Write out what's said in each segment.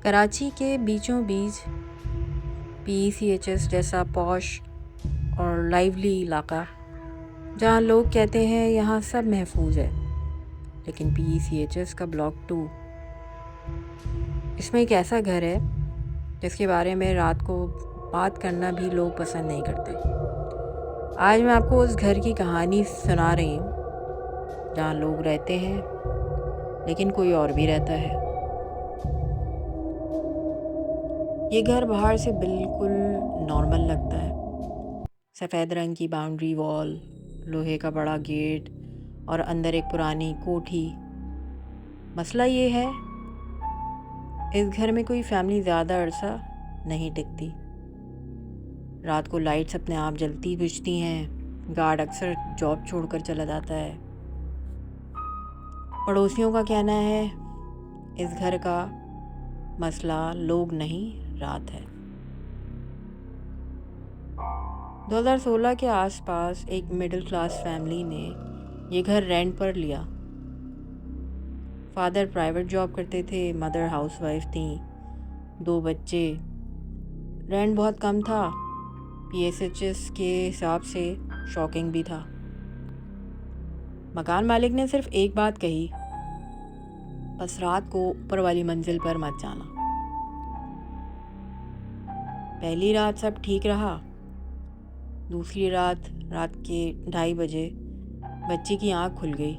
कराची के बीचों बीच PECHS जैसा पॉश और लाइवली इलाका, जहाँ लोग कहते हैं यहाँ सब महफूज है, लेकिन PECHS का ब्लॉक 2 इसमें एक ऐसा घर है जिसके बारे में रात को बात करना भी लोग पसंद नहीं करते। आज मैं आपको उस घर की कहानी सुना रही हूँ जहाँ लोग रहते हैं लेकिन कोई और भी रहता है। ये घर बाहर से बिल्कुल नॉर्मल लगता है। सफ़ेद रंग की बाउंड्री वॉल, लोहे का बड़ा गेट और अंदर एक पुरानी कोठी। मसला ये है, इस घर में कोई फैमिली ज़्यादा अरसा नहीं टिकती। रात को लाइट्स अपने आप जलती बुझती हैं। गार्ड अक्सर जॉब छोड़कर चला जाता है। पड़ोसियों का कहना है इस घर का मसला लोग नहीं, रात है। 2016 के आसपास एक मिडिल क्लास फैमिली ने ये घर रेंट पर लिया। फादर प्राइवेट जॉब करते थे, मदर हाउसवाइफ थी, 2 बच्चे। रेंट बहुत कम था, PECHS के हिसाब से शॉकिंग भी था। मकान मालिक ने सिर्फ एक बात कही, बस रात को ऊपर वाली मंजिल पर मत जाना। पहली रात सब ठीक रहा। दूसरी रात के 2:30 बजे बच्ची की आंख खुल गई।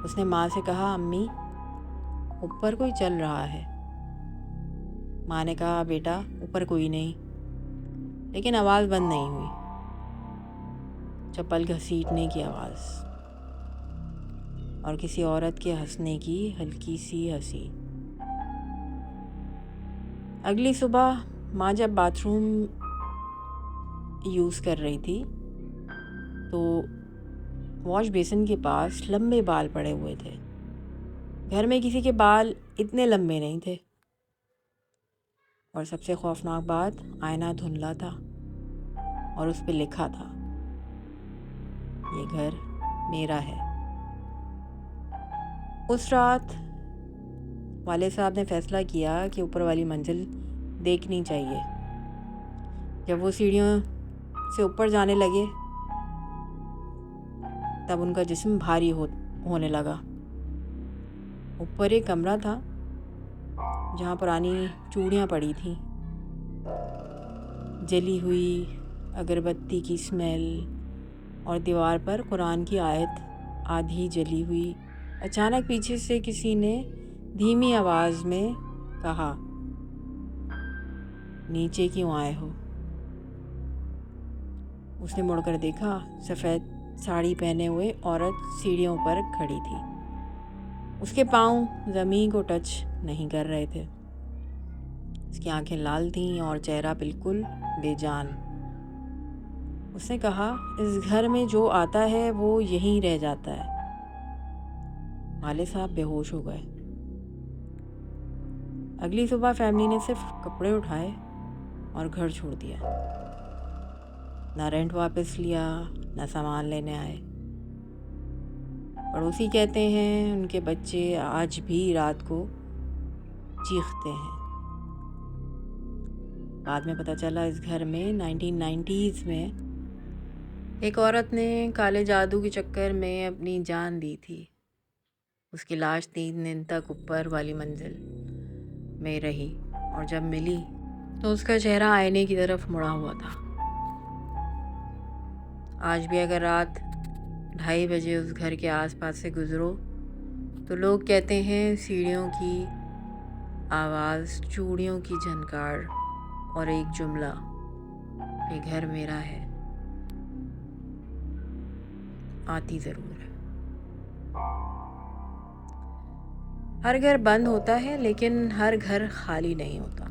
उसने माँ से कहा, अम्मी ऊपर कोई चल रहा है। माँ ने कहा, बेटा ऊपर कोई नहीं, लेकिन आवाज़ बंद नहीं हुई। चप्पल घसीटने की आवाज़ और किसी औरत के हंसने की हल्की सी हंसी। अगली सुबह माँ जब बाथरूम यूज़ कर रही थी तो वॉश बेसिन के पास लंबे बाल पड़े हुए थे। घर में किसी के बाल इतने लंबे नहीं थे। और सबसे खौफनाक बात, आईना धुंधला था और उस पे लिखा था, ये घर मेरा है। उस रात वाले साहब ने फैसला किया कि ऊपर वाली मंजिल देखनी चाहिए। जब वो सीढ़ियों से ऊपर जाने लगे तब उनका जिस्म भारी होने लगा। ऊपर एक कमरा था जहाँ पुरानी चूड़ियाँ पड़ी थी, जली हुई अगरबत्ती की स्मेल और दीवार पर कुरान की आयत आधी जली हुई। अचानक पीछे से किसी ने धीमी आवाज़ में कहा, नीचे क्यों आए हो? उसने मुड़कर देखा, सफ़ेद साड़ी पहने हुए औरत सीढ़ियों पर खड़ी थी। उसके पाँव ज़मीन को टच नहीं कर रहे थे। उसकी आंखें लाल थीं और चेहरा बिल्कुल बेजान। उसने कहा, इस घर में जो आता है वो यहीं रह जाता है। वाले साहब बेहोश हो गए। अगली सुबह फैमिली ने सिर्फ कपड़े उठाए और घर छोड़ दिया। ना रेंट वापस लिया, ना सामान लेने आए। पड़ोसी कहते हैं उनके बच्चे आज भी रात को चीखते हैं। बाद में पता चला इस घर में 1990s में एक औरत ने काले जादू के चक्कर में अपनी जान दी थी। उसकी लाश 3 दिन तक ऊपर वाली मंजिल में रही और जब मिली तो उसका चेहरा आईने की तरफ मुड़ा हुआ था। आज भी अगर रात 2:30 बजे उस घर के आसपास से गुजरो तो लोग कहते हैं सीढ़ियों की आवाज़, चूड़ियों की झनकार और एक जुमला, ये घर मेरा है, आती ज़रूर है। हर घर बंद होता है लेकिन हर घर खाली नहीं होता।